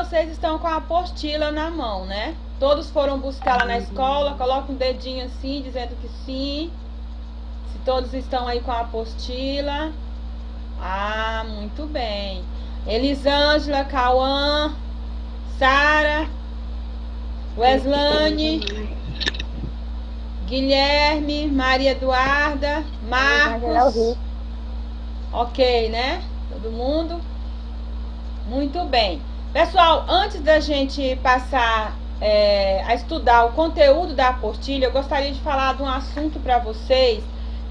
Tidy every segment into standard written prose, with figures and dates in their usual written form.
vocês estão com a apostila na mão, né? Todos foram buscar lá na escola, coloca um dedinho assim, dizendo que sim. Se todos estão aí com a apostila. Ah, muito bem. Elisângela, Cauã, Sara, Weslane, Guilherme, Maria Eduarda, Marcos. Ok, né? Todo mundo? Muito bem. Pessoal, antes da gente passar a estudar o conteúdo da apostila, eu gostaria de falar de um assunto para vocês,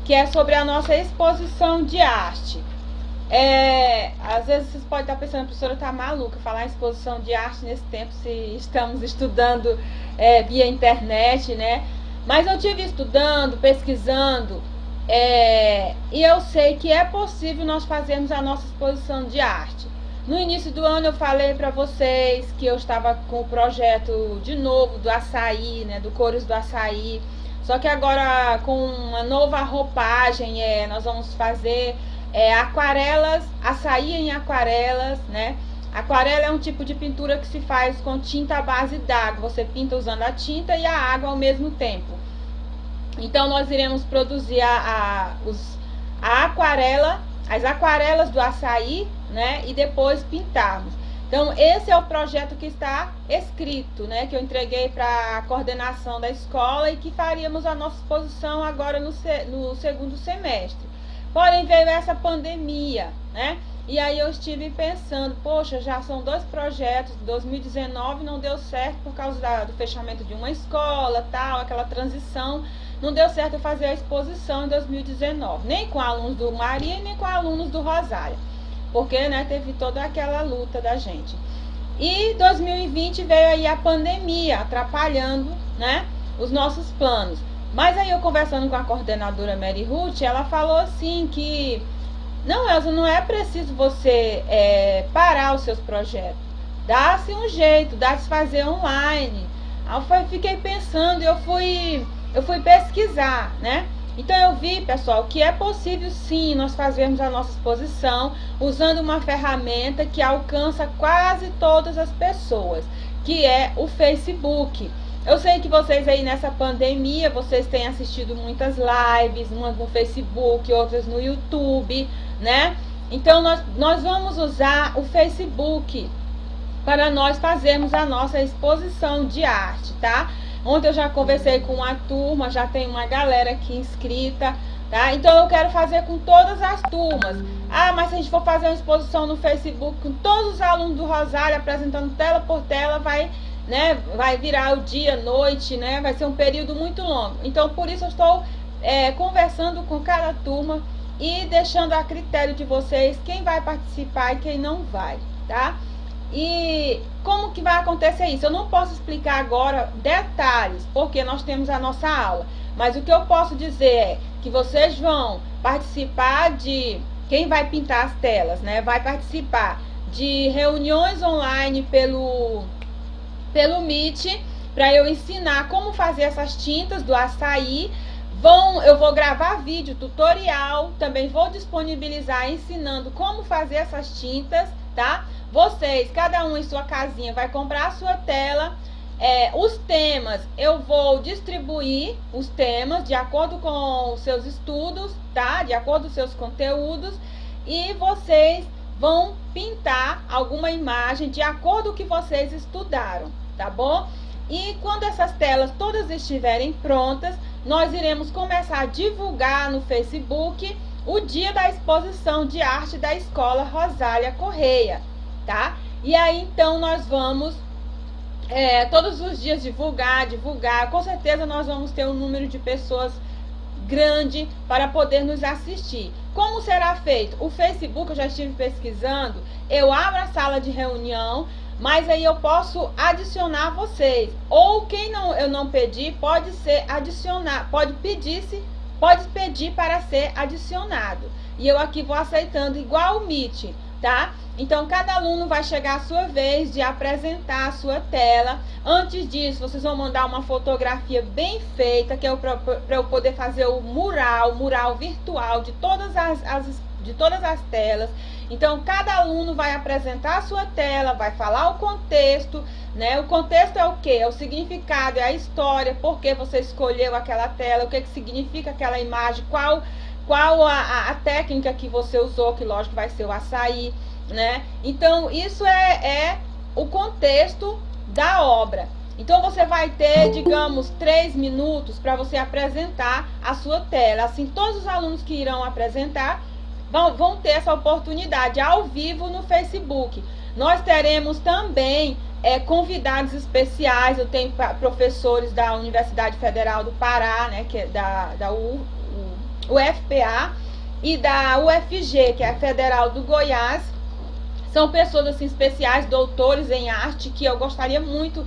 que é sobre a nossa exposição de arte. Às vezes vocês podem estar pensando, a professora está maluca falar em exposição de arte nesse tempo, se estamos estudando via internet, né? Mas eu tive estudando, pesquisando, e eu sei que é possível nós fazermos a nossa exposição de arte. No início do ano eu falei para vocês que eu estava com o projeto de novo do açaí, né, do Cores do Açaí. Só que agora com uma nova roupagem, nós vamos fazer aquarelas, açaí em aquarelas, né? Aquarela é um tipo de pintura que se faz com tinta à base d'água. Você pinta usando a tinta e a água ao mesmo tempo. Então nós iremos produzir as aquarelas do açaí, né? E depois pintarmos. Então esse é o projeto que está escrito, né? Que eu entreguei para a coordenação da escola e que faríamos a nossa exposição agora no segundo semestre. Porém veio essa pandemia, né? E aí eu estive pensando, poxa, já são 2 projetos, 2019 não deu certo por causa do fechamento de uma escola, tal, aquela transição. Não deu certo eu fazer a exposição em 2019, nem com alunos do Maria, nem com alunos do Rosália, porque, né, teve toda aquela luta da gente. E 2020 veio aí a pandemia, atrapalhando, né, os nossos planos. Mas aí eu conversando com a coordenadora Mary Ruth, ela falou assim que não, Elza, não é preciso você parar os seus projetos. Dá-se um jeito, dá-se fazer online. Aí eu fiquei pensando e eu fui pesquisar, né? Então eu vi, pessoal, que é possível sim nós fazermos a nossa exposição usando uma ferramenta que alcança quase todas as pessoas, que é o Facebook. Eu sei que vocês aí nessa pandemia, vocês têm assistido muitas lives, umas no Facebook, outras no YouTube, né? Então nós vamos usar o Facebook para nós fazermos a nossa exposição de arte, tá? Ontem eu já conversei com a turma, já tem uma galera aqui inscrita, tá? Então eu quero fazer com todas as turmas. Ah, mas se a gente for fazer uma exposição no Facebook com todos os alunos do Rosário apresentando tela por tela, vai virar o dia, noite, né? Vai ser um período muito longo. Então por isso eu estou conversando com cada turma e deixando a critério de vocês quem vai participar e quem não vai, tá? E como que vai acontecer isso? Eu não posso explicar agora detalhes, porque nós temos a nossa aula. Mas o que eu posso dizer é que vocês vão participar de... Quem vai pintar as telas, né? Vai participar de reuniões online pelo Meet, para eu ensinar como fazer essas tintas do açaí. Eu vou gravar vídeo tutorial, também vou disponibilizar ensinando como fazer essas tintas, tá? Vocês, cada um em sua casinha, vai comprar a sua tela. Os temas, eu vou distribuir os temas de acordo com os seus estudos, tá? De acordo com os seus conteúdos. E vocês vão pintar alguma imagem de acordo com o que vocês estudaram, tá bom? E quando essas telas todas estiverem prontas, nós iremos começar a divulgar no Facebook o dia da exposição de arte da Escola Rosália Correia, tá? E aí então nós vamos todos os dias divulgar, com certeza nós vamos ter um número de pessoas grande para poder nos assistir. Como será feito? O Facebook, eu já estive pesquisando, eu abro a sala de reunião, mas aí eu posso adicionar vocês, ou quem eu não pedir, pode ser adicionar, pode pedir para ser adicionado, e eu aqui vou aceitando igual o Meet, tá? Então cada aluno vai chegar a sua vez de apresentar a sua tela. Antes disso, vocês vão mandar uma fotografia bem feita, que é para eu poder fazer o mural virtual de todas as telas. Então, cada aluno vai apresentar a sua tela, vai falar o contexto, né? O contexto é o quê? É o significado, é a história, por que você escolheu aquela tela, o que significa aquela imagem, qual a técnica que você usou, que lógico vai ser o açaí, né? Então, isso é o contexto da obra. Então, você vai ter, digamos, 3 minutos para você apresentar a sua tela. Assim, todos os alunos que irão apresentar vão ter essa oportunidade ao vivo no Facebook. Nós teremos também convidados especiais. Eu tenho professores da Universidade Federal do Pará, né, que é da UFPA, e da UFG, que é a Federal do Goiás. São pessoas assim especiais, doutores em arte, que eu gostaria muito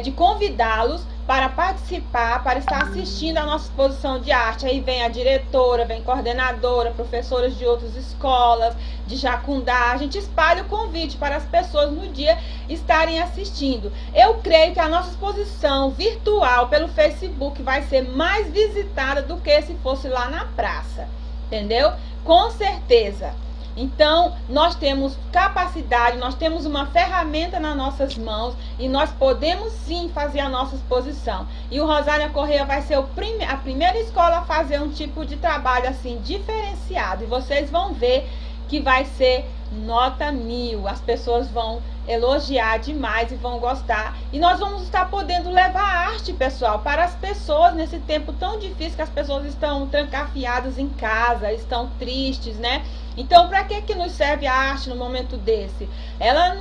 de convidá-los para participar, para estar assistindo a nossa exposição de arte. Aí vem a diretora, vem coordenadora, professores de outras escolas, de Jacundá. A gente espalha o convite para as pessoas no dia estarem assistindo. Eu creio que a nossa exposição virtual pelo Facebook vai ser mais visitada do que se fosse lá na praça, entendeu? Com certeza. Então, nós temos capacidade, nós temos uma ferramenta nas nossas mãos e nós podemos sim fazer a nossa exposição. E o Rosália Correia vai ser a primeira escola a fazer um tipo de trabalho assim diferenciado. E vocês vão ver que vai ser nota 1000. As pessoas vão elogiar demais e vão gostar. E nós vamos estar podendo levar arte, pessoal, para as pessoas nesse tempo tão difícil que as pessoas estão trancafiadas em casa, estão tristes, né? Então, para que nos serve a arte no momento desse? Ela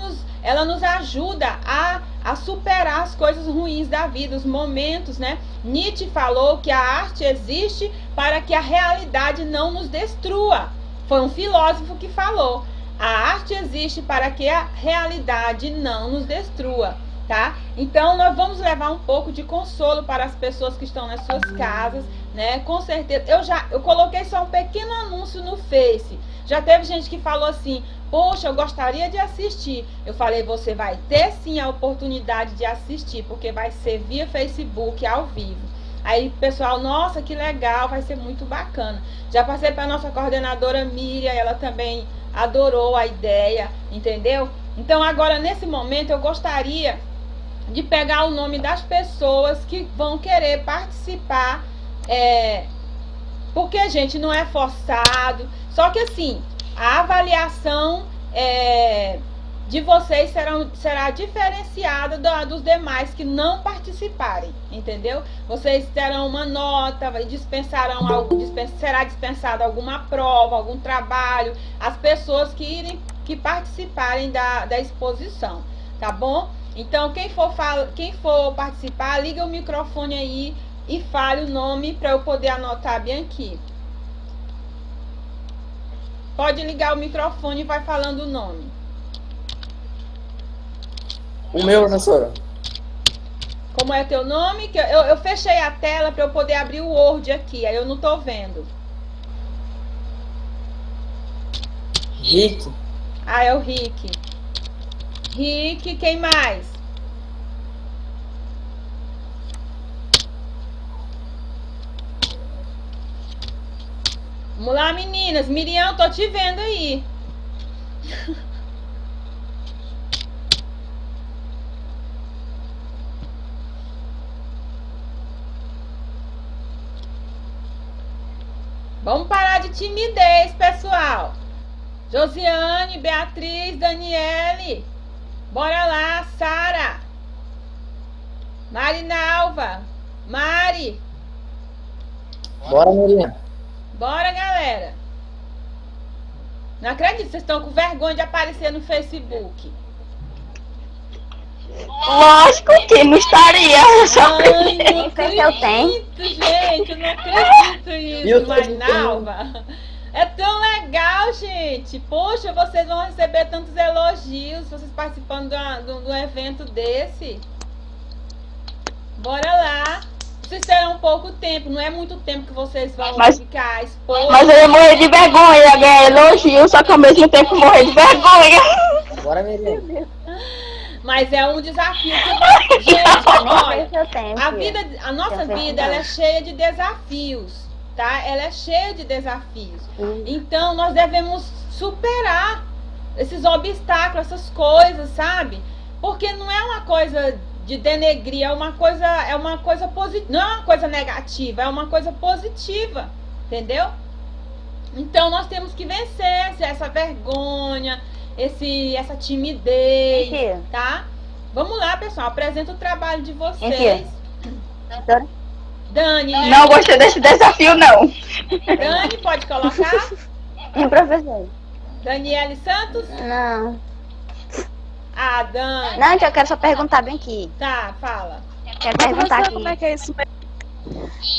nos ajuda a superar as coisas ruins da vida, os momentos, né? Nietzsche falou que a arte existe para que a realidade não nos destrua. Foi um filósofo que falou. A arte existe para que a realidade não nos destrua, tá? Então, nós vamos levar um pouco de consolo para as pessoas que estão nas suas casas, né? Com certeza. Eu coloquei só um pequeno anúncio no Face. Já teve gente que falou assim, poxa, eu gostaria de assistir. Eu falei, você vai ter sim a oportunidade de assistir, porque vai ser via Facebook, ao vivo. Aí, pessoal, nossa, que legal, vai ser muito bacana. Já passei para a nossa coordenadora Miriam, ela também adorou a ideia, entendeu? Então, agora, nesse momento, eu gostaria de pegar o nome das pessoas que vão querer participar, porque, gente, não é forçado. Só que, assim, a avaliação de vocês será diferenciada dos demais que não participarem, entendeu? Vocês terão uma nota, será dispensada alguma prova, algum trabalho, as pessoas que participarem da exposição, tá bom? Então, quem for participar, liga o microfone aí e fale o nome para eu poder anotar bem aqui. Pode ligar o microfone e vai falando o nome. O meu, professora. Como é teu nome? Que eu fechei a tela para eu poder abrir o Word aqui, aí eu não tô vendo. Rick. Ah, é o Rick. Rick, quem mais? Vamos lá, meninas. Miriam, tô te vendo aí. Vamos parar de timidez, pessoal. Josiane, Beatriz, Daniele. Bora lá, Sara. Marinalva. Mari. Bora, Miriam. Bora, galera. Não acredito, vocês estão com vergonha de aparecer no Facebook. Lógico que não estaria. Ai, não eu tenho. acredito, gente. Eu não acredito isso, Marinalva. É tão legal, gente. Poxa, vocês vão receber tantos elogios, vocês participando de um evento desse. Bora lá. Vocês terão pouco tempo, não é muito tempo que vocês vão ficar expostos. Mas eu ia morrer de vergonha, ia ganhar elogio, só que ao mesmo tempo morrer de vergonha. Bora, Miriam. Mas é um desafio que... Gente, olha, a nossa vida ela é cheia de desafios, tá? Ela é cheia de desafios. Então, nós devemos superar esses obstáculos, essas coisas, sabe? Porque não é uma coisa de denegrir, é uma coisa positiva, não é uma coisa negativa, é uma coisa positiva, entendeu? Então nós temos que vencer essa vergonha, essa timidez, tá? Vamos lá, pessoal, apresenta o trabalho de vocês. Dani. Não gostei desse desafio, não. Dani, pode colocar? Professor. Daniele Santos? Não. Ah, Dani. Não, eu quero só perguntar bem aqui. Tá, fala. Quero perguntar aqui. Como é que é isso mesmo?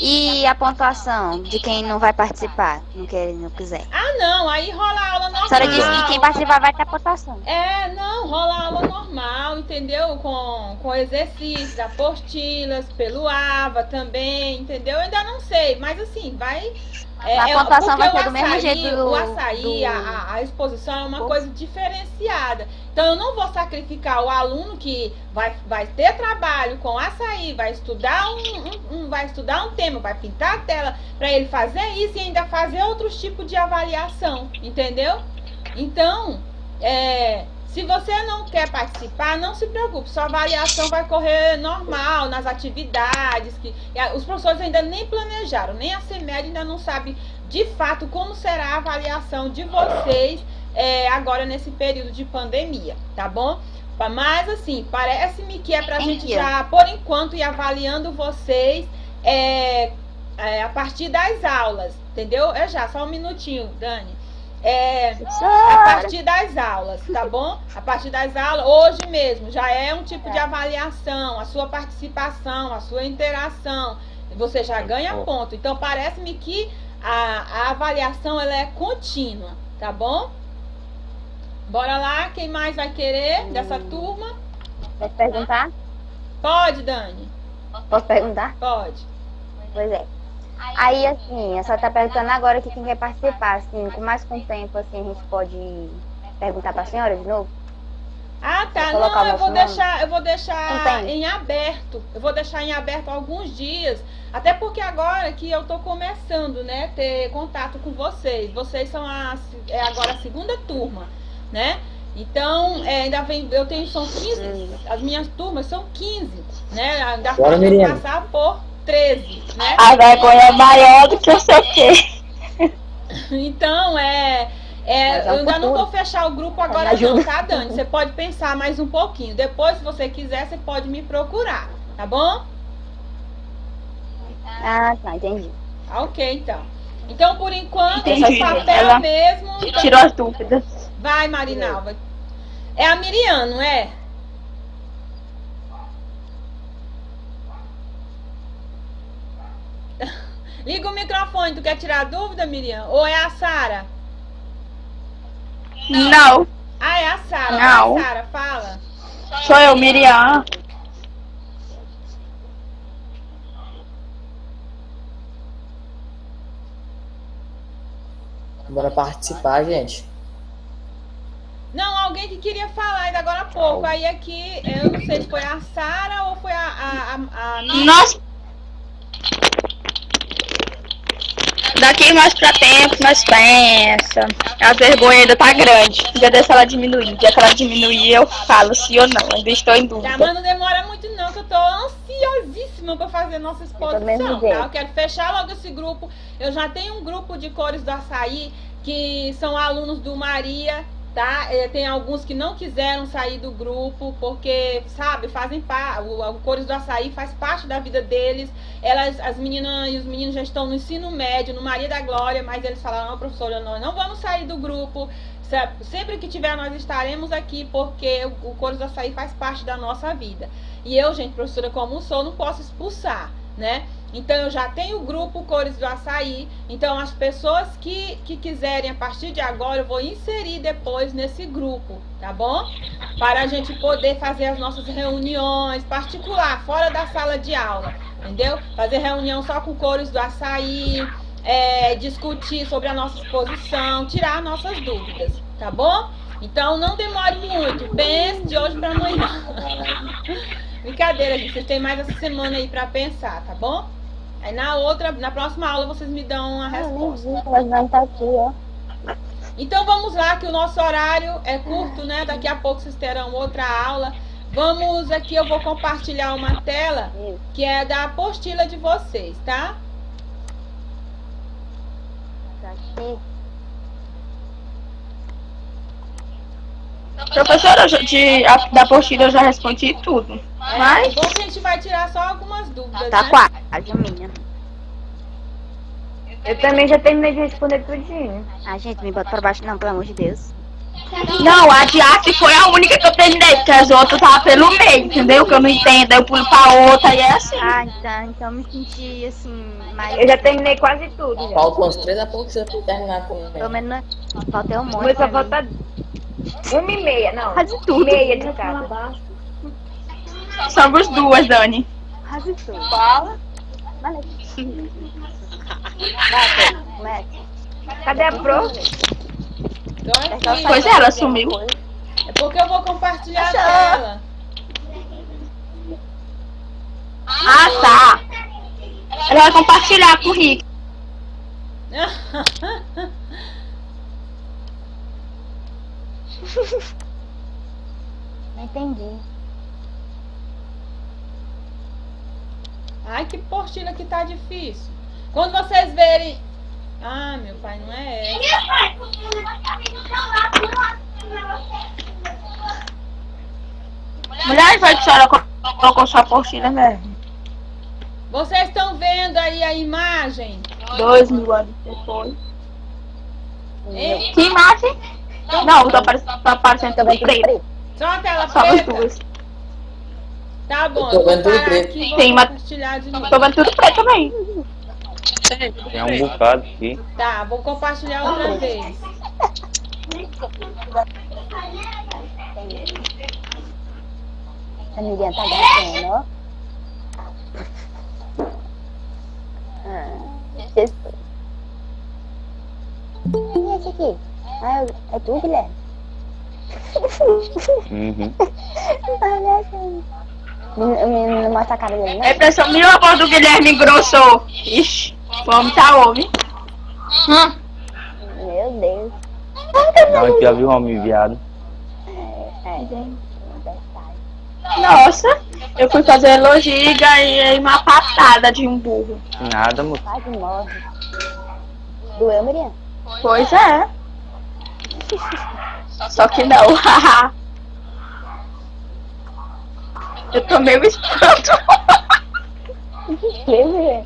E a pontuação de quem não vai participar, não quiser? Ah, não, aí rola a aula normal. A senhora disse que quem participar vai ter pontuação. Não, rola a aula normal, entendeu? Com exercícios, apostilas, pelo AVA também, entendeu? Eu ainda não sei, mas assim, vai... a pontuação vai ser do mesmo jeito o açaí, a exposição é uma coisa diferenciada. Então eu não vou sacrificar o aluno que vai ter trabalho com açaí, vai estudar um tema, vai pintar a tela para ele fazer isso e ainda fazer outros tipos de avaliação, entendeu? Então, se você não quer participar, não se preocupe, sua avaliação vai correr normal nas atividades, os professores ainda nem planejaram, nem a CEMED ainda não sabe de fato como será a avaliação de vocês agora nesse período de pandemia, tá bom? Mas assim, parece-me que é pra gente já, por enquanto, ir avaliando vocês a partir das aulas, entendeu? Só um minutinho, Dani. A partir das aulas, tá bom? A partir das aulas, hoje mesmo, já é um tipo de avaliação, a sua participação, a sua interação, você já ganha ponto. Então, parece-me que a avaliação, ela é contínua, tá bom? Bora lá, quem mais vai querer dessa turma? Posso perguntar? Pode, Dani. Posso perguntar? Pode. Pois é. Aí, assim, a senhora tá perguntando agora aqui quem quer participar, assim, com tempo, assim, a gente pode perguntar pra senhora de novo? Ah, tá. Não, eu vou deixar em aberto. Eu vou deixar em aberto alguns dias. Até porque agora que eu tô começando, né, ter contato com vocês. Vocês são agora a segunda turma, né? Então, ainda vem, são 15, as minhas turmas são 15, né? Ainda falta passar por 13, né? A vergonha é maior do que eu sei o quê. Então, eu ainda não vou fechar o grupo agora não, tá, Dani? Você pode pensar mais um pouquinho. Depois, se você quiser, você pode me procurar, tá bom? Ah, tá, entendi. Ok, então. Então, por enquanto, Entendi. o papel mesmo... Tirou as dúvidas. Vai, Marinalva. É a Miriam, não é? Liga o microfone. Tu quer tirar a dúvida, Miriam? Ou é a Sara? Não. Ah, é a Sara. Não. Vai, Sara, fala. Sou eu, Miriam. Bora participar, gente. Não, alguém que queria falar ainda agora há pouco. Aí aqui, eu não sei se foi a Sara ou foi a Nossa. Daqui mais pra tempo, nós pensa. A vergonha ainda tá grande. Já deixa ela diminuir. Já que ela diminuir, eu falo sim ou não. Ainda estou em dúvida. Tá, mas não demora muito não, que eu tô ansiosíssima pra fazer nossa exposição, tá? Eu quero fechar logo esse grupo. Eu já tenho um grupo de cores do açaí, que são alunos do Maria, tá? Tem alguns que não quiseram sair do grupo, porque, sabe, fazem parte, o Cores do Açaí faz parte da vida deles. As meninas e os meninos já estão no ensino médio, no Maria da Glória, mas eles falaram, não, professora, nós não vamos sair do grupo. Sempre que tiver, nós estaremos aqui, porque o Cores do Açaí faz parte da nossa vida. E eu, gente, professora, como sou, não posso expulsar, né? Então, eu já tenho o grupo Cores do Açaí. Então, as pessoas que quiserem, a partir de agora, eu vou inserir depois nesse grupo, tá bom? Para a gente poder fazer as nossas reuniões particular, fora da sala de aula, entendeu? Fazer reunião só com Cores do Açaí, discutir sobre a nossa exposição, tirar nossas dúvidas, tá bom? Então, não demore muito. Pense de hoje para amanhã. Brincadeira, gente. Vocês têm mais essa semana aí para pensar, tá bom? Aí na próxima aula, vocês me dão a resposta. Mas não tá aqui, ó. Então vamos lá, que o nosso horário é curto, né? Daqui a pouco vocês terão outra aula. Vamos aqui, eu vou compartilhar uma tela que é da apostila de vocês, tá? Professora, da apostila eu já respondi tudo. Mas Bom que a gente vai tirar só algumas dúvidas, Tá né? quase, a minha. Eu também já terminei de responder tudinho. Ah, gente, me bota pra baixo não, pelo amor de Deus. não, a de arte foi a única que eu terminei, porque as outras estavam pelo meio, entendeu? Que eu não entendo, aí eu pulo pra outra e é assim. Ah, então eu me senti assim, mais. Eu já terminei quase tudo. Já. Faltam uns 3 apostilas pra terminar com Pelo menos falta um O monte. meu só pra mim. falta 1h30, não. Quase tudo. Meia de cada. Somos duas, Dani. Quase tudo. Fala. Valeu. Vai, comece. Cadê a pro? Então aqui, Pois é, ela sumiu. é porque eu vou compartilhar a tela. Ah, tá. Ela vai compartilhar com o Rick. Não entendi. Ai, que apostila que tá difícil. Quando vocês verem... Ah, meu pai, não é essa. Mulher, vai que a senhora colocou sua apostila mesmo. Vocês estão vendo aí a imagem? 2000 anos depois. Hein? Que imagem? Não, tá aparecendo também preto. Só a tela Só as preta? duas. Tá bom, Eu tô eu vou vendo tudo parar preto. aqui e vou Tem uma- compartilhar de novo. Tô vendo tudo preto também. Tem um bocado aqui. Tá, vou compartilhar outra vez. A Miriam tá gastando, ó. Jesus. E esse aqui? Ah, é tu, Guilherme? Uhum. Olha assim. Não mostra a cara dele, A não? impressão minha, a voz do Guilherme engrossou. Ixi, o homem tá homem. Meu Deus. Não, já viu um homem viado? É verdade. Nossa, eu fui fazer elogio e ganhei uma patada de um burro. Nada, moço. Quase morre. Doeu, Miriam? Pois é. Só que não. Eu tomei um espanto. Que, Miriam?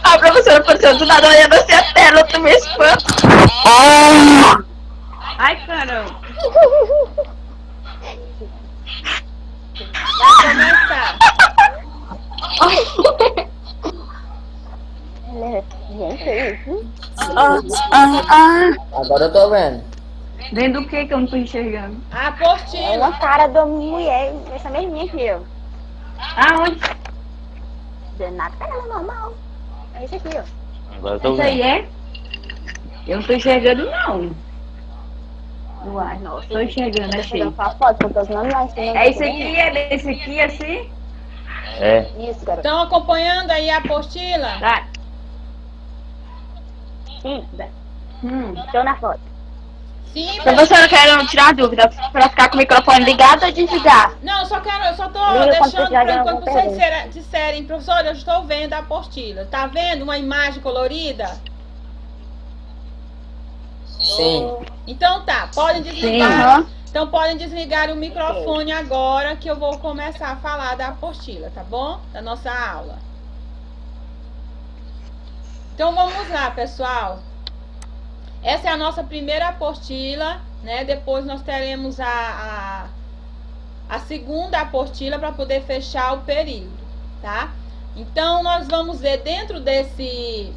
A professora apareceu do nada olhando assim a tela, eu tomei espanto. Ai, caramba. Vai começar. Gente, Agora eu tô vendo. Vendo o que eu não tô enxergando? A é apostila. uma cara da mulher, essa mesminha aqui, ó. Aonde? Danado, cara, ela é normal. É esse aqui, ó. Agora eu tô Isso aí vendo. é? Eu não tô enxergando, não. Uai, nossa, tô enxergando, achei. Tirando sua foto, porque os nomes lá em cima. É isso aqui, é desse aqui, assim? É. Isso, garoto. Estão acompanhando aí a apostila? Tá. Sim, tô na foto. Sim, Professora, eu quero tirar dúvida pra ficar com o microfone ligado ou desligar? não, eu só tô Liga deixando quando precisar de para alguma quando vocês pergunta. disserem, professor, eu estou vendo a apostila. Tá vendo uma imagem colorida? Sim. Então tá, podem Sim, desligar. aham. Então podem desligar o microfone agora que eu vou começar a falar da apostila, tá bom? Da nossa aula. Então vamos lá, pessoal. Essa é a nossa primeira apostila, né? Depois nós teremos a segunda apostila para poder fechar o período, tá? Então nós vamos ver dentro desse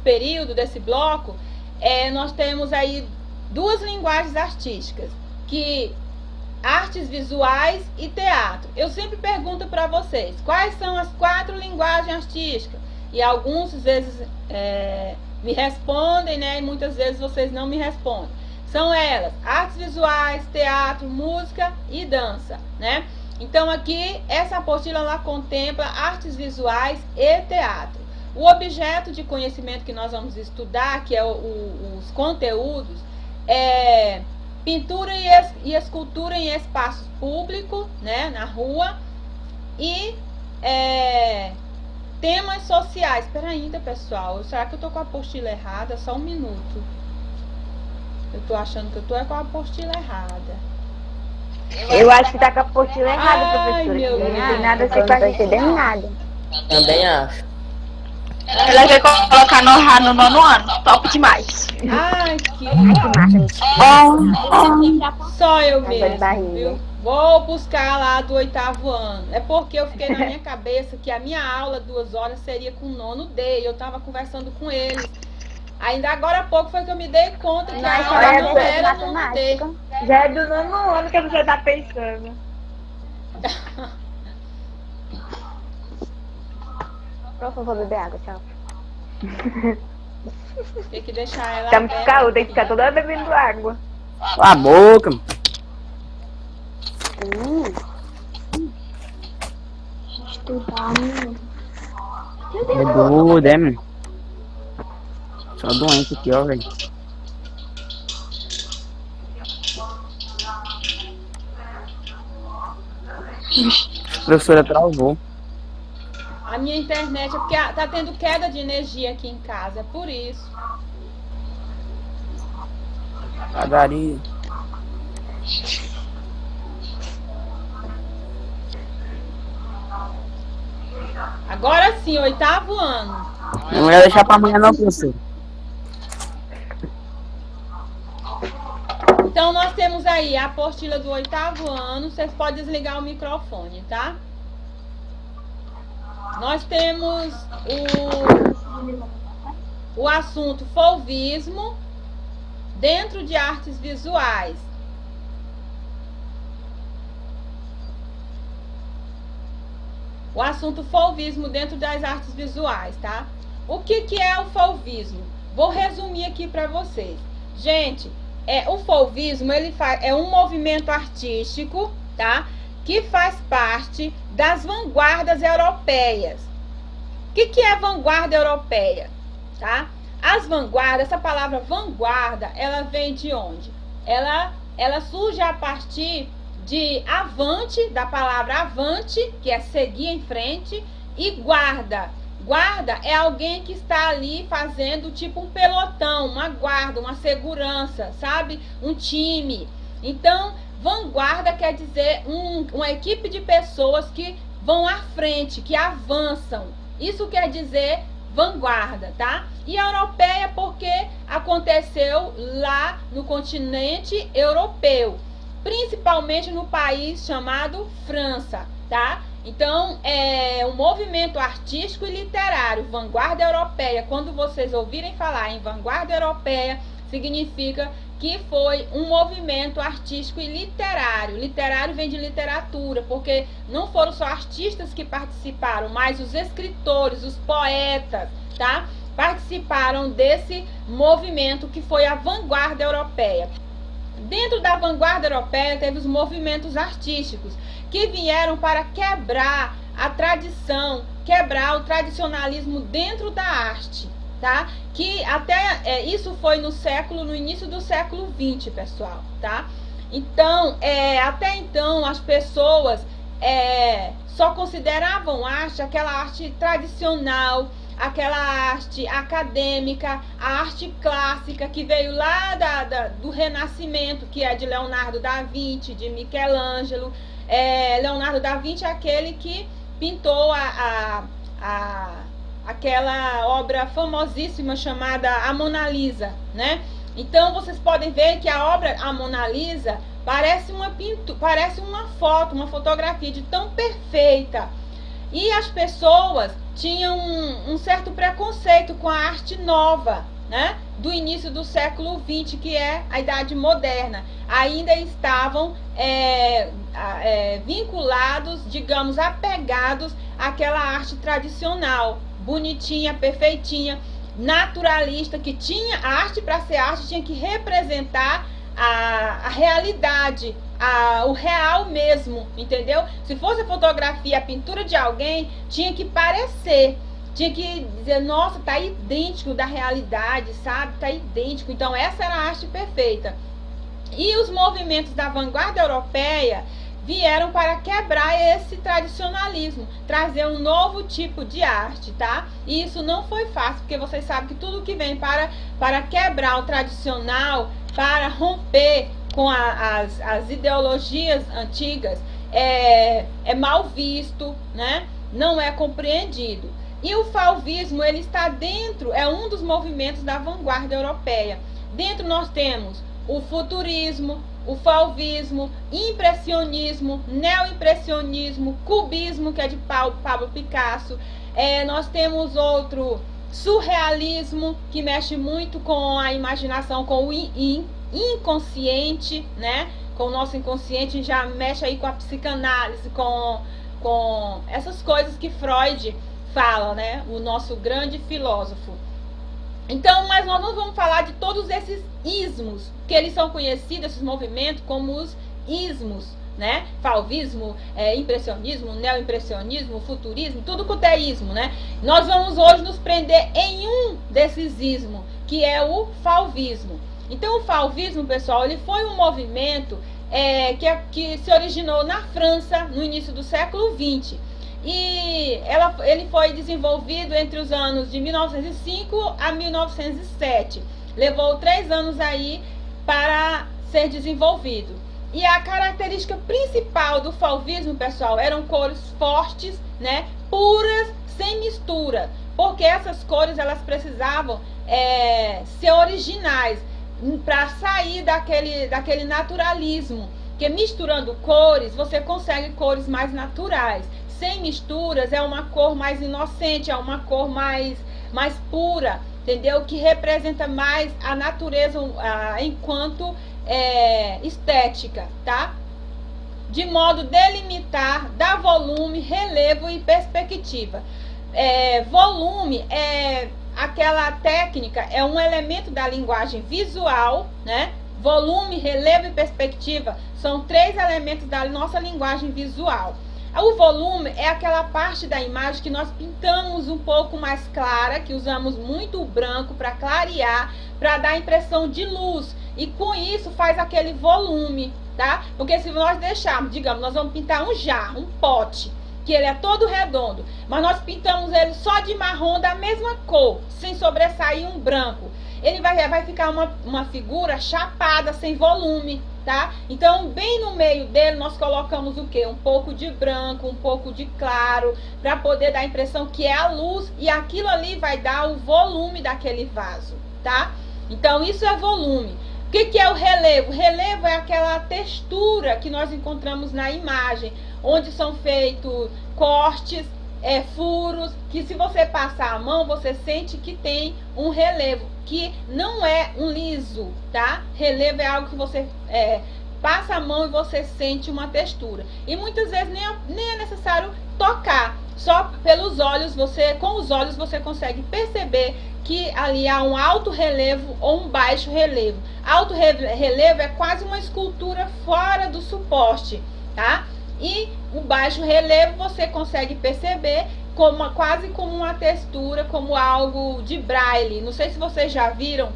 período, desse bloco, nós temos aí duas linguagens artísticas, que artes visuais e teatro. Eu sempre pergunto para vocês, quais são as 4 linguagens artísticas? E alguns vezes me respondem, né? E muitas vezes vocês não me respondem. São elas, artes visuais, teatro, música e dança, né? Então aqui, essa apostila ela contempla artes visuais e teatro. O objeto de conhecimento que nós vamos estudar, que é os conteúdos, é pintura e escultura em espaços públicos, né, na rua, e temas sociais. Espera ainda, pessoal. Será que eu tô com a apostila errada? Só um minuto. Eu tô achando que eu tô com a apostila errada. Eu acho que tá com a apostila errada, Ai, professora. meu Não Deus. tem nada a Eu ver não com tô a entendendo nada. Também acho. Ela quer colocar no nono ano. Top demais. Ai, que Massa. só eu Água de mesmo, barriga. viu? Vou buscar lá do 8º ano. É porque eu fiquei na minha cabeça que a minha aula, 2 horas, seria com o nono D. E eu tava conversando com eles. Ainda agora há pouco foi que eu me dei conta que a Nós aula chamamos não de era nono D. matemática. Já é do nono ano que você tá pensando. Prof, eu vou beber água, tchau. Tem que deixar ela Tem que ficar, aberta tem que ficar aqui. toda hora bebendo água. Cala a boca, mano. Estudar, menino. É doido, é, mano. Só doente aqui, ó, velho. A professora travou. A minha internet é porque tá tendo queda de energia aqui em casa, é por isso. Padaria. Agora sim, 8º ano. Não ia deixar pra amanhã não, professor. Então, nós temos aí a apostila do 8º ano. Vocês podem desligar o microfone, tá? Nós temos o assunto fauvismo dentro de artes visuais. O assunto fauvismo dentro das artes visuais, tá? O que é o fauvismo? Vou resumir aqui para vocês. Gente, o fauvismo, é um movimento artístico, tá? Que faz parte das vanguardas europeias. O que é vanguarda europeia? Tá? As vanguardas, essa palavra vanguarda, ela vem de onde? Ela surge a partir de avante, da palavra avante, que é seguir em frente, e guarda. Guarda é alguém que está ali fazendo tipo um pelotão, uma guarda, uma segurança, sabe? Um time. Então, vanguarda quer dizer uma equipe de pessoas que vão à frente, que avançam. Isso quer dizer vanguarda, tá? E a europeia porque aconteceu lá no continente europeu, principalmente no país chamado França, tá? Então, é um movimento artístico e literário, vanguarda europeia. Quando vocês ouvirem falar em vanguarda europeia, significa que foi um movimento artístico e literário. Literário vem de literatura, porque não foram só artistas que participaram, mas os escritores, os poetas, tá? Participaram desse movimento que foi a vanguarda europeia. Dentro da vanguarda europeia, teve os movimentos artísticos, que vieram para quebrar a tradição, quebrar o tradicionalismo dentro da arte, tá? Que até isso foi no início do século XX, pessoal, tá? Então, até então, as pessoas só consideravam arte aquela arte tradicional, aquela arte acadêmica, a arte clássica que veio lá do Renascimento, que é de Leonardo da Vinci, de Michelangelo. Leonardo da Vinci é aquele que pintou aquela obra famosíssima chamada A Mona Lisa, né? Então vocês podem ver que a obra A Mona Lisa parece uma foto, uma fotografia de tão perfeita. E as pessoas tinham um certo preconceito com a arte nova, né? Do início do século XX, que é a Idade Moderna. Ainda estavam vinculados, digamos, apegados àquela arte tradicional, bonitinha, perfeitinha, naturalista, que tinha a arte. Para ser arte tinha que representar a realidade, o real mesmo, entendeu? Se fosse fotografia, a pintura de alguém, tinha que parecer. tinha que dizer, nossa, tá idêntico da realidade, sabe? Tá idêntico. Então, essa era a arte perfeita. E os movimentos da vanguarda europeia vieram para quebrar esse tradicionalismo, trazer um novo tipo de arte, tá? E isso não foi fácil, porque vocês sabem que tudo que vem para quebrar o tradicional, para romper com as ideologias antigas, é mal visto, né? Não é compreendido. E o fauvismo, ele está dentro, é um dos movimentos da vanguarda europeia. Dentro nós temos o futurismo, o fauvismo, impressionismo, neoimpressionismo, cubismo, que é de Pablo Picasso. Nós temos outro, surrealismo, que mexe muito com a imaginação, com o inconsciente, né? Com o nosso inconsciente, já mexe aí com a psicanálise, com essas coisas que Freud fala, né? O nosso grande filósofo. Então, mas nós não vamos falar de todos esses ismos, que eles são conhecidos, esses movimentos, como os ismos, né? Fauvismo, impressionismo, neoimpressionismo, futurismo, tudo quanto é ismo, né? Nós vamos hoje nos prender em um desses ismos, que é o fauvismo. Então, o fauvismo, pessoal, ele foi um movimento que se originou na França no início do século XX. E ele foi desenvolvido entre os anos de 1905 a 1907. Levou 3 anos aí para ser desenvolvido. E a característica principal do fauvismo, pessoal, eram cores fortes, né, puras, sem mistura. Porque essas cores, elas precisavam ser originais para sair daquele naturalismo. Porque misturando cores, você consegue cores mais naturais. Sem misturas, é uma cor mais inocente, é uma cor mais pura, entendeu? Que representa mais a natureza enquanto estética, tá? De modo delimitar, dar volume, relevo e perspectiva. Volume é aquela técnica, é um elemento da linguagem visual, né? Volume, relevo e perspectiva são 3 elementos da nossa linguagem visual. O volume é aquela parte da imagem que nós pintamos um pouco mais clara, que usamos muito o branco para clarear, para dar a impressão de luz. E com isso faz aquele volume, tá? Porque se nós deixarmos, digamos, nós vamos pintar um jarro, um pote, que ele é todo redondo, mas nós pintamos ele só de marrom da mesma cor, sem sobressair um branco. Ele vai ficar uma figura chapada, sem volume, tá? Então, bem no meio dele, nós colocamos o quê? Um pouco de branco, um pouco de claro, para poder dar a impressão que é a luz, e aquilo ali vai dar o volume daquele vaso, tá? Então, isso é volume. O que é o relevo? O relevo é aquela textura que nós encontramos na imagem, onde são feitos cortes, furos, que se você passar a mão, você sente que tem um relevo, que não é um liso, tá? Relevo é algo que você passa a mão e você sente uma textura. E muitas vezes nem é necessário tocar, só pelos olhos, com os olhos você consegue perceber que ali há um alto relevo ou um baixo relevo. Alto relevo é quase uma escultura fora do suporte, tá? E o baixo relevo você consegue perceber quase como uma textura, como algo de braille. Não sei se vocês já viram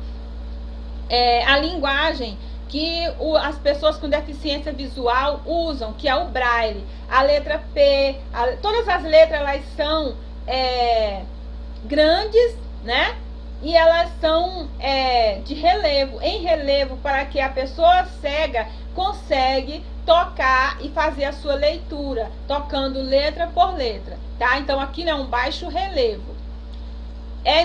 a linguagem que as pessoas com deficiência visual usam, que é o braille. A letra P, todas as letras elas são grandes, né? E elas são de relevo, em relevo, para que a pessoa cega consegue tocar e fazer a sua leitura, tocando letra por letra, tá? Então aqui é um baixo relevo.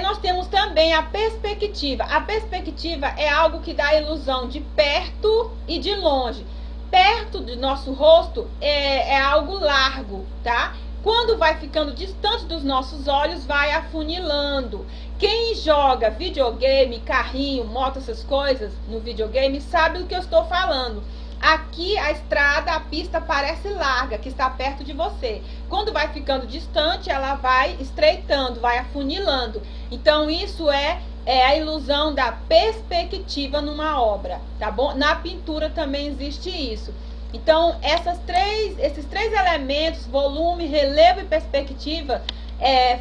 Nós temos também a perspectiva. A perspectiva é algo que dá a ilusão de perto e de longe. Perto do nosso rosto é algo largo, tá? Quando vai ficando distante dos nossos olhos, vai afunilando. Quem joga videogame, carrinho, moto, essas coisas no videogame, sabe do que eu estou falando. Aqui a estrada, a pista parece larga, que está perto de você. Quando vai ficando distante, ela vai estreitando, vai afunilando. Então isso é a ilusão da perspectiva numa obra, tá bom? Na pintura também existe isso. Então esses três elementos, volume, relevo e perspectiva,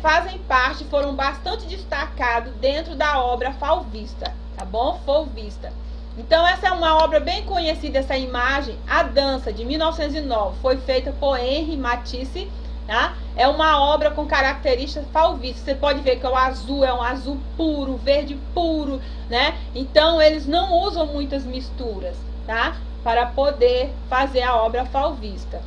fazem parte, foram bastante destacados dentro da obra Fauvista, tá bom? Fauvista. Então essa é uma obra bem conhecida, essa imagem, A Dança, de 1909, foi feita por Henri Matisse, tá? É uma obra com características fauvistas. Você pode ver que o azul é um azul puro, verde puro, né? Então eles não usam muitas misturas, tá? Para poder fazer a obra fauvista.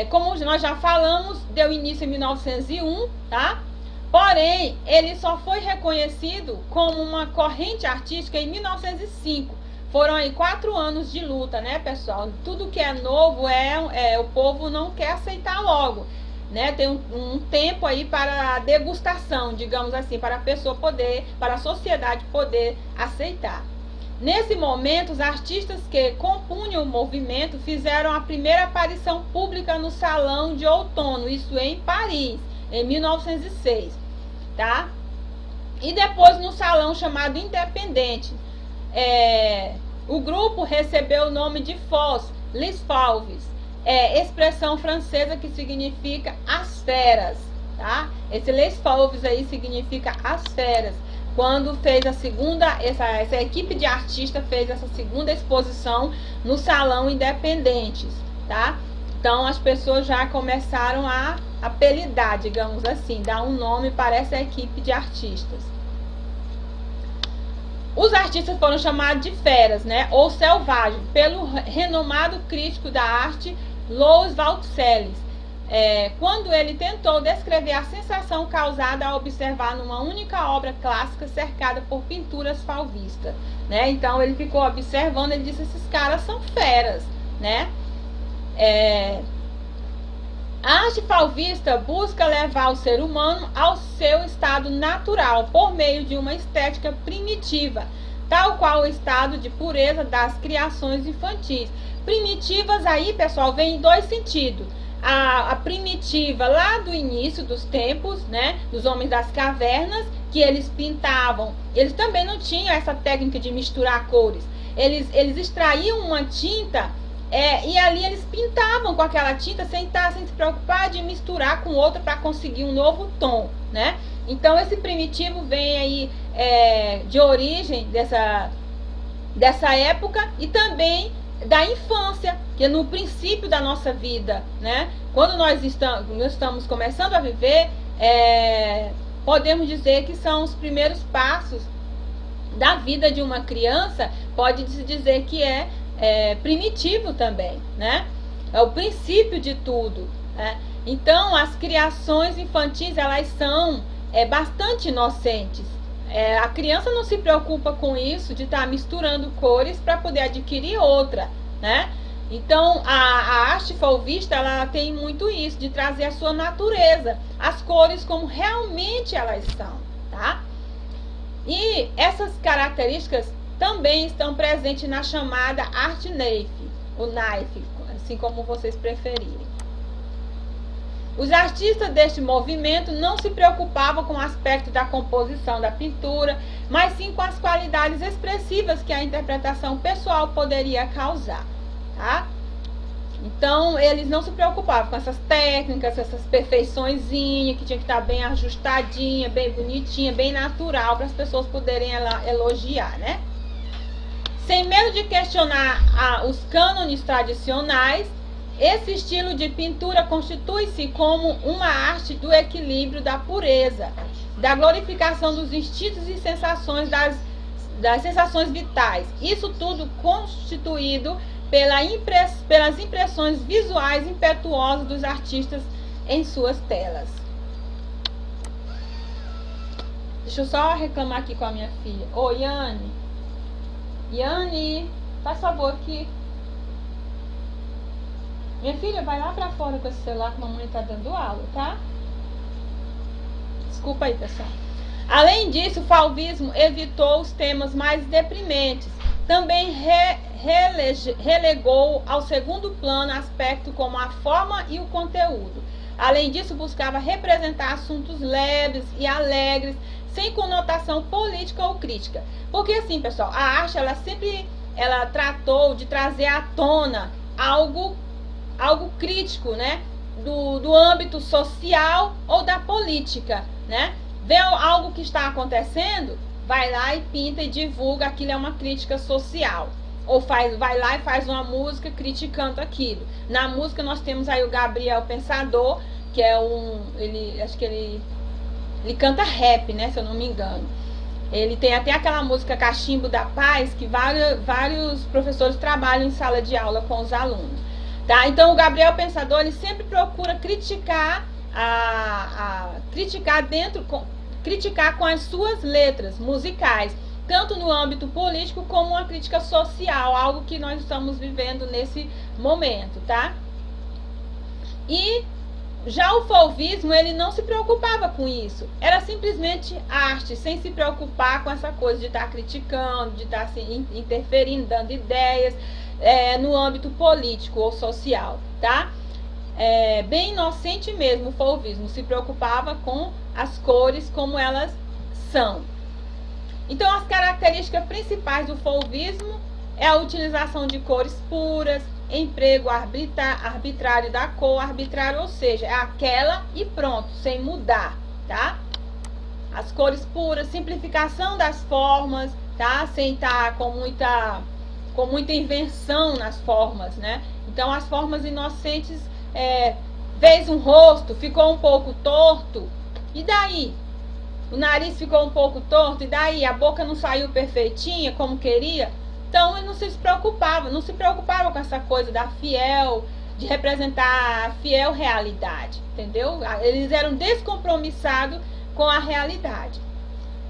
Como nós já falamos, deu início em 1901, tá? Porém, ele só foi reconhecido como uma corrente artística em 1905. Foram aí 4 anos de luta, né, pessoal? Tudo que é novo, o povo não quer aceitar logo, né? Tem um tempo aí para degustação, digamos assim, para a pessoa poder, para a sociedade poder aceitar. Nesse momento, os artistas que compunham o movimento fizeram a primeira aparição pública no Salão de Outono, isso em Paris, em 1906, tá? E depois no salão chamado Independente. O grupo recebeu o nome de Fauves, Les Fauves, expressão francesa que significa as feras, tá? Esse Les Fauves aí significa as feras. Quando fez a segunda, essa equipe de artistas fez essa segunda exposição no Salão Independentes, tá? Então as pessoas já começaram a apelidar, digamos assim, dar um nome para essa equipe de artistas. Os artistas foram chamados de feras, né, ou selvagens, pelo renomado crítico da arte Louis Valtselis, quando ele tentou descrever a sensação causada ao observar numa única obra clássica cercada por pinturas fauvistas, né? Então ele ficou observando, ele disse: esses caras são feras, né? A arte fauvista busca levar o ser humano ao seu estado natural por meio de uma estética primitiva, tal qual o estado de pureza das criações infantis. Primitivas aí, pessoal, vem em 2 sentidos. A primitiva lá do início dos tempos, né, dos homens das cavernas, que eles pintavam. Eles também não tinham essa técnica de misturar cores. Eles extraíam uma tinta e ali eles pintavam com aquela tinta sem se preocupar de misturar com outra para conseguir um novo tom, né? Então esse primitivo vem aí de origem dessa época e também da infância, que é no princípio da nossa vida, né? Quando nós estamos começando a viver, podemos dizer que são os primeiros passos da vida de uma criança, pode-se dizer que é primitivo também, né? É o princípio de tudo, né? Então as criações infantis, elas são bastante inocentes. A criança não se preocupa com isso de estar misturando cores para poder adquirir outra, né? Então a arte fauvista, ela tem muito isso, de trazer a sua natureza, as cores como realmente elas são, tá? E essas características também estão presentes na chamada arte naif, o naif, assim como vocês preferirem. Os artistas deste movimento não se preocupavam com o aspecto da composição da pintura, mas sim com as qualidades expressivas que a interpretação pessoal poderia causar, tá? Então, eles não se preocupavam com essas técnicas, essas perfeiçõezinhas, que tinha que estar bem ajustadinha, bem bonitinha, bem natural, para as pessoas poderem elogiar, né? Sem medo de questionar os cânones tradicionais, esse estilo de pintura constitui-se como uma arte do equilíbrio, da pureza, da glorificação dos instintos e sensações das sensações vitais. Isso tudo constituído pelas impressões visuais impetuosas dos artistas em suas telas. Deixa eu só reclamar aqui com a minha filha. Ô, Yane, faz favor aqui. Minha filha, vai lá pra fora com esse celular que a mamãe tá dando aula, tá? Desculpa aí, pessoal. Além disso, o fauvismo evitou os temas mais deprimentes. Também relegou ao segundo plano aspectos como a forma e o conteúdo. Além disso, buscava representar assuntos leves e alegres, sem conotação política ou crítica. Porque assim, pessoal, a arte, ela tratou de trazer à tona algo crítico, né? do âmbito social ou da política, né? Vê algo que está acontecendo, vai lá e pinta e divulga, aquilo é uma crítica social. Ou vai lá e faz uma música criticando aquilo. Na música nós temos aí o Gabriel Pensador, que é acho que ele canta rap, né, se eu não me engano. Ele tem até aquela música Cachimbo da Paz, que vários professores trabalham em sala de aula com os alunos. Tá? Então o Gabriel Pensador, ele sempre procura criticar criticar com as suas letras musicais, tanto no âmbito político como uma crítica social, algo que nós estamos vivendo nesse momento, tá? E já o fauvismo, ele não se preocupava com isso, era simplesmente arte, sem se preocupar com essa coisa de estar criticando, de estar assim, interferindo, dando ideias no âmbito político ou social, tá? Bem inocente mesmo o fauvismo, se preocupava com as cores como elas são. Então, as características principais do fauvismo é a utilização de cores puras, emprego arbitrário da cor, arbitrário, ou seja, é aquela e pronto, sem mudar, tá? As cores puras, simplificação das formas, tá? Sem estar com muita invenção nas formas, né? Então, as formas inocentes, fez um rosto, ficou um pouco torto, e daí? O nariz ficou um pouco torto, e daí? A boca não saiu perfeitinha, como queria? Então, ele não se preocupava com essa coisa de representar a fiel realidade, entendeu? Eles eram descompromissados com a realidade.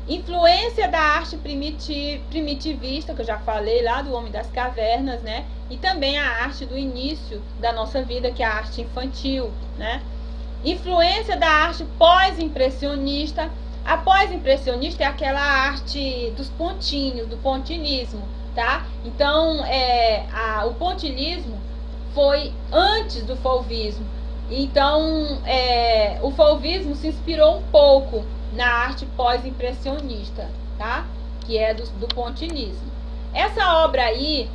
Influência da arte primitivista, que eu já falei lá, do Homem das Cavernas, né? E também a arte do início da nossa vida, que é a arte infantil, né? Influência da arte pós-impressionista. A pós-impressionista é aquela arte dos pontinhos, do pontilismo, tá? Então, o pontilismo foi antes do fauvismo. Então, o fauvismo se inspirou um pouco na arte pós-impressionista, tá? Que é do pontilismo. Essa obra aí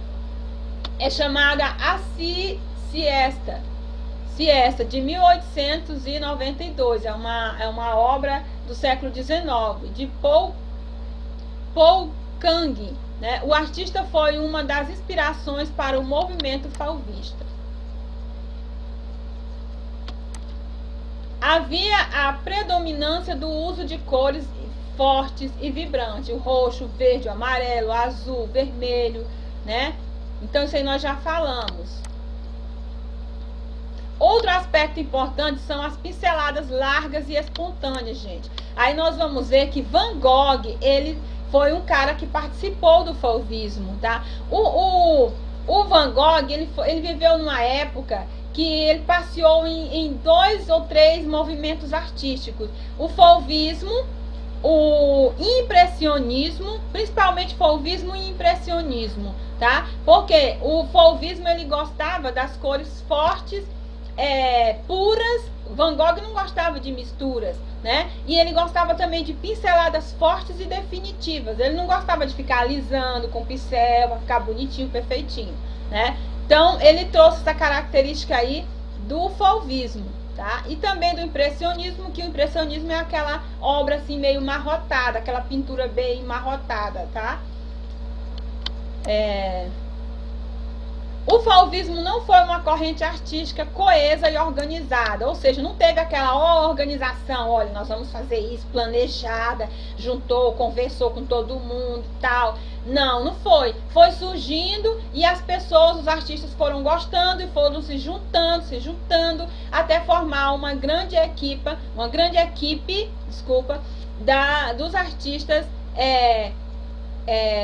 é chamada A Siesta, de 1892. É uma obra do século XIX, de Paul Kang, né? O artista foi uma das inspirações para o movimento fauvista. Havia a predominância do uso de cores fortes e vibrantes, o roxo, verde, o amarelo, o azul, vermelho, né? Então isso aí nós já falamos. Outro aspecto importante são as pinceladas largas e espontâneas, gente. Aí nós vamos ver que Van Gogh, ele foi um cara que participou do fauvismo, tá? O Van Gogh, ele viveu numa época que ele passeou em 2 ou 3 movimentos artísticos. O fauvismo, o impressionismo, principalmente fauvismo e impressionismo, tá? Porque o fauvismo, ele gostava das cores fortes, puras. Van Gogh não gostava de misturas, né? E ele gostava também de pinceladas fortes e definitivas. Ele não gostava de ficar alisando com pincel para ficar bonitinho, perfeitinho, né? Então, ele trouxe essa característica aí do fauvismo, tá? E também do impressionismo, que o impressionismo é aquela obra assim meio marrotada, aquela pintura bem marrotada, tá? O fauvismo não foi uma corrente artística coesa e organizada, ou seja, não teve aquela organização, olha, nós vamos fazer isso, planejada, juntou, conversou com todo mundo e tal. Não foi. Foi surgindo e as pessoas, os artistas foram gostando e foram se juntando, até formar uma grande equipe, dos artistas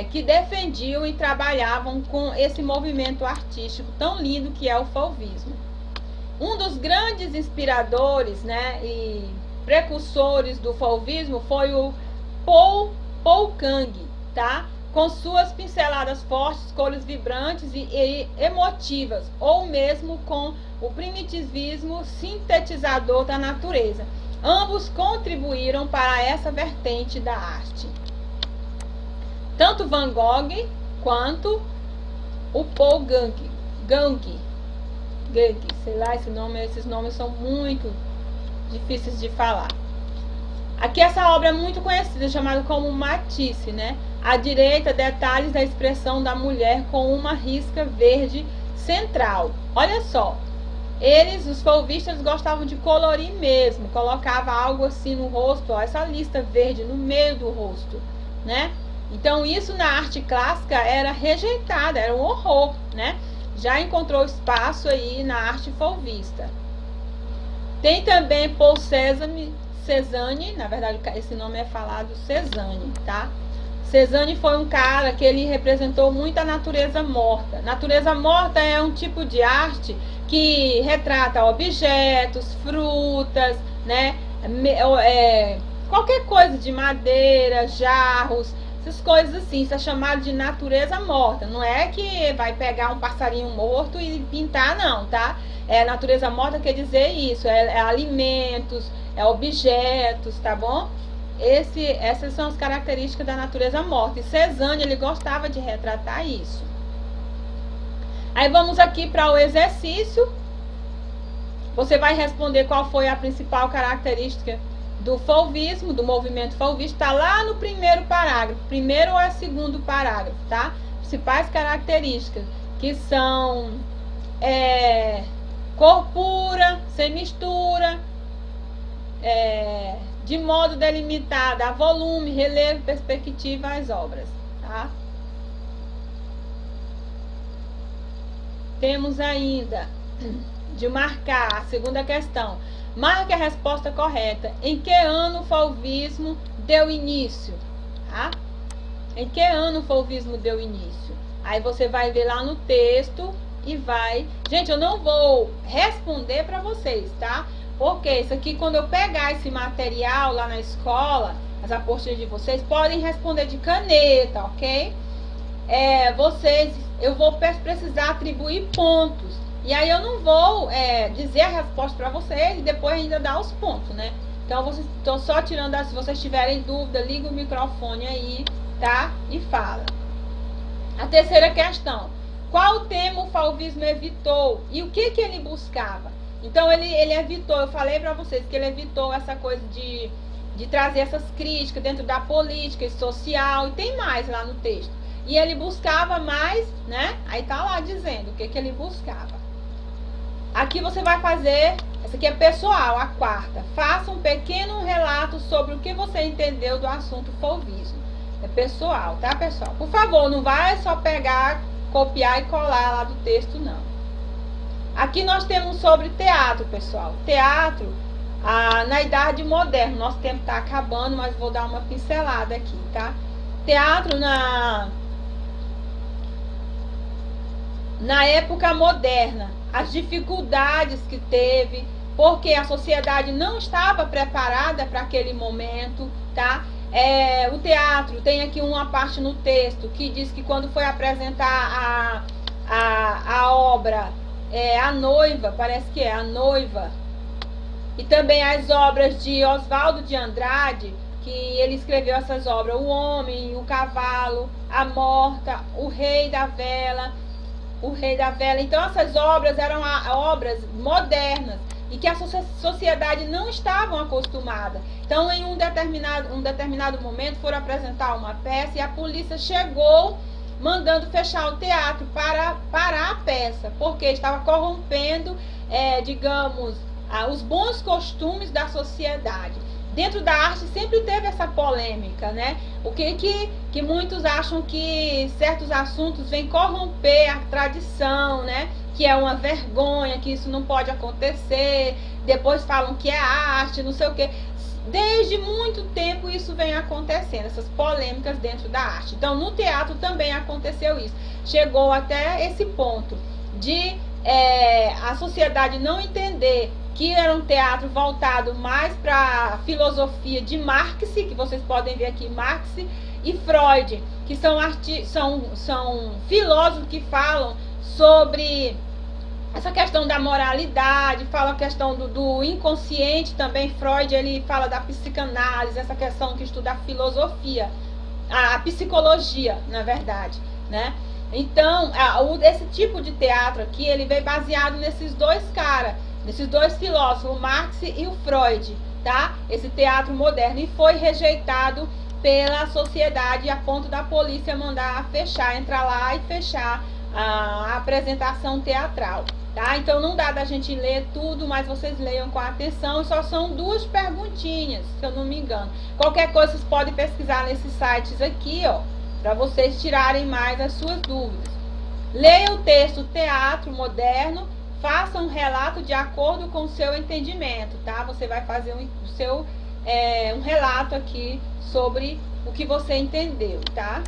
que defendiam e trabalhavam com esse movimento artístico tão lindo que é o fauvismo. Um dos grandes inspiradores, né, e precursores do fauvismo foi o Paul Kang, tá? Com suas pinceladas fortes, cores vibrantes e emotivas, ou mesmo com o primitivismo sintetizador da natureza. Ambos contribuíram para essa vertente da arte. Tanto Van Gogh quanto o Paul Kang. Goethe, sei lá, esses nomes são muito difíceis de falar. Aqui essa obra é muito conhecida, chamada como Matisse, né? À direita, detalhes da expressão da mulher com uma risca verde central. Olha só, os fauvistas, gostavam de colorir mesmo, colocava algo assim no rosto, ó, essa lista verde no meio do rosto, né? Então isso na arte clássica era rejeitado, era um horror, né? Já encontrou espaço aí na arte fauvista. Tem também Paul Cézanne, na verdade esse nome é falado Cézanne, tá? Cézanne foi um cara que ele representou muito a natureza morta. Natureza morta é um tipo de arte que retrata objetos, frutas, né? Qualquer coisa de madeira, jarros, essas coisas assim, isso é chamado de natureza morta. Não é que vai pegar um passarinho morto e pintar, não, tá? Natureza morta quer dizer isso, é alimentos, é objetos, tá bom? Essas são as características da natureza morta. E Cézanne, ele gostava de retratar isso. Aí vamos aqui para o exercício. Você vai responder qual foi a principal característica do fauvismo, do movimento fauvista. Está lá no primeiro parágrafo, primeiro ou segundo parágrafo, tá? Principais características, que são cor pura, sem mistura, de modo delimitado, a volume, relevo, perspectiva às obras, tá? Temos ainda de marcar a segunda questão. Marque a resposta correta. Em que ano o fauvismo deu início? Tá? Em que ano o fauvismo deu início? Aí você vai ver lá no texto e vai... Gente, eu não vou responder para vocês, tá? Porque isso aqui, quando eu pegar esse material lá na escola, as apostilas de vocês, podem responder de caneta, ok? Eu vou precisar atribuir pontos. E aí eu não vou dizer a resposta para vocês e depois ainda dar os pontos, né? Então, vocês estão só tirando, se vocês tiverem dúvida, liga o microfone aí, tá? E fala. A terceira questão. Qual tema o fauvismo evitou? E o que ele buscava? Então, ele evitou, eu falei para vocês que ele evitou essa coisa de trazer essas críticas dentro da política e social, e tem mais lá no texto. E ele buscava mais, né? Aí tá lá dizendo o que ele buscava. Aqui você vai fazer, essa aqui é pessoal, a quarta. Faça um pequeno relato sobre o que você entendeu do assunto fauvismo. É pessoal, tá, pessoal? Por favor, não vai só pegar, copiar e colar lá do texto, não. Aqui nós temos sobre teatro, pessoal. Teatro, na Idade Moderna. Nosso tempo está acabando, mas vou dar uma pincelada aqui, tá? Teatro na época moderna. As dificuldades que teve, porque a sociedade não estava preparada para aquele momento, tá? O teatro, tem aqui uma parte no texto que diz que quando foi apresentar a obra, A Noiva, parece que é A Noiva, e também as obras de Oswaldo de Andrade, que ele escreveu essas obras, O Homem, O Cavalo, A Morta, O Rei da Vela. Então essas obras eram obras modernas e que a sociedade não estava acostumada. Então em um determinado momento foram apresentar uma peça e a polícia chegou mandando fechar o teatro para parar a peça, porque estava corrompendo, digamos, os bons costumes da sociedade. Dentro da arte sempre teve essa polêmica, né? O que muitos acham que certos assuntos vêm corromper a tradição, né? Que é uma vergonha, que isso não pode acontecer. Depois falam que é arte, não sei o quê. Desde muito tempo isso vem acontecendo, essas polêmicas dentro da arte. Então no teatro também aconteceu isso. Chegou até esse ponto de a sociedade não entender que era um teatro voltado mais para a filosofia de Marx, que vocês podem ver aqui, Marx e Freud, que são filósofos que falam sobre essa questão da moralidade, fala a questão do inconsciente também. Freud, ele fala da psicanálise, essa questão que estuda a filosofia, a psicologia, na verdade, né? Então, esse tipo de teatro aqui, ele veio baseado nesses dois caras, nesses dois filósofos, o Marx e o Freud, tá? Esse teatro moderno, e foi rejeitado pela sociedade a ponto da polícia mandar fechar, entrar lá e fechar a apresentação teatral, tá? Então não dá da gente ler tudo, mas vocês leiam com atenção, só são 2 perguntinhas, se eu não me engano. Qualquer coisa vocês podem pesquisar nesses sites aqui, ó, para vocês tirarem mais as suas dúvidas. Leia o texto Teatro Moderno, faça um relato de acordo com o seu entendimento, tá? Você vai fazer um relato aqui sobre o que você entendeu, tá?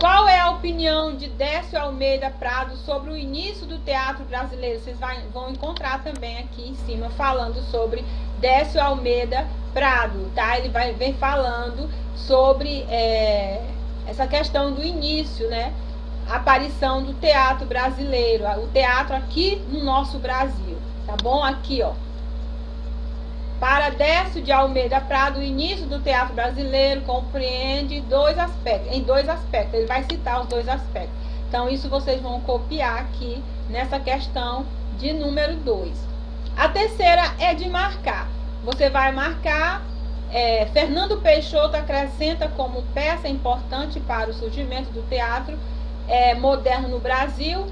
Qual é a opinião de Décio Almeida Prado sobre o início do teatro brasileiro? Vocês vão encontrar também aqui em cima falando sobre Décio Almeida Prado, tá? Ele vem falando sobre essa questão do início, né? A aparição do teatro brasileiro, o teatro aqui no nosso Brasil, tá bom? Aqui, ó. Para Décio de Almeida Prado, o início do teatro brasileiro compreende em dois aspectos. Ele vai citar os 2 aspectos. Então, isso vocês vão copiar aqui nessa questão de número 2. A terceira é de marcar. Você vai marcar, Fernando Peixoto acrescenta como peça importante para o surgimento do teatro moderno no Brasil.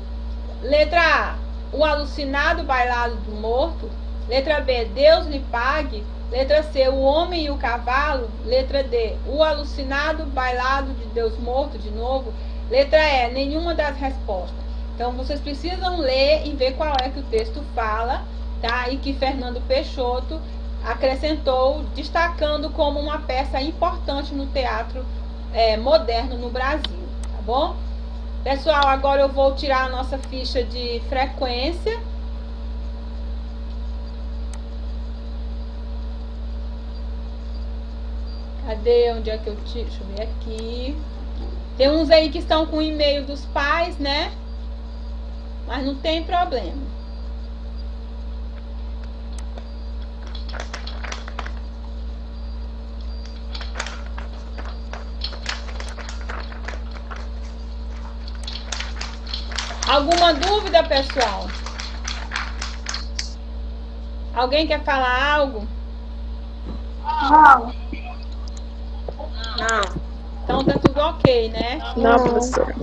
Letra A, o alucinado bailado do morto. Letra B, Deus lhe pague. Letra C, o homem e o cavalo. Letra D, o alucinado bailado de Deus morto de novo. Letra E, nenhuma das respostas. Então, vocês precisam ler e ver qual é que o texto fala, tá? E que Fernando Peixoto acrescentou, destacando como uma peça importante no teatro moderno no Brasil, tá bom? Pessoal, agora eu vou tirar a nossa ficha de frequência. Cadê? Onde é que eu tiro? Deixa eu ver aqui. Tem uns aí que estão com o e-mail dos pais, né? Mas não tem problema. Alguma dúvida, pessoal? Alguém quer falar algo? Não. Não. Então tá tudo ok, né? Não, professora.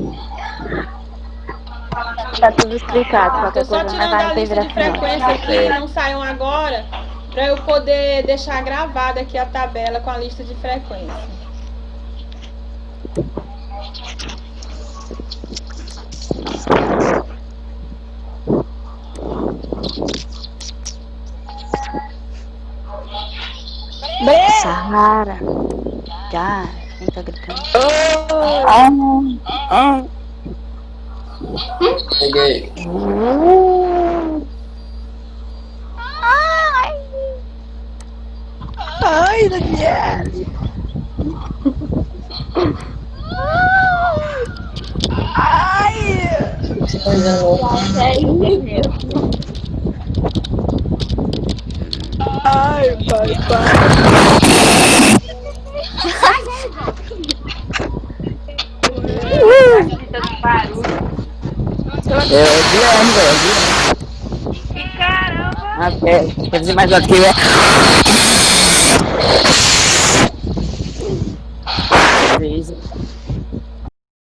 Tá tudo explicado. Tô Qualquer só coisa tirando vai a ter lista de viração. frequência aqui, não saiam agora, para eu poder deixar gravada aqui a tabela com a lista de frequência. Sara. Já. Quem tá gritando? Peguei. Ai, Daniel. Ai. Coisa louca. Ai, pai. É o Guilherme, velho. Até, quer dizer mais aqui, né? Beleza.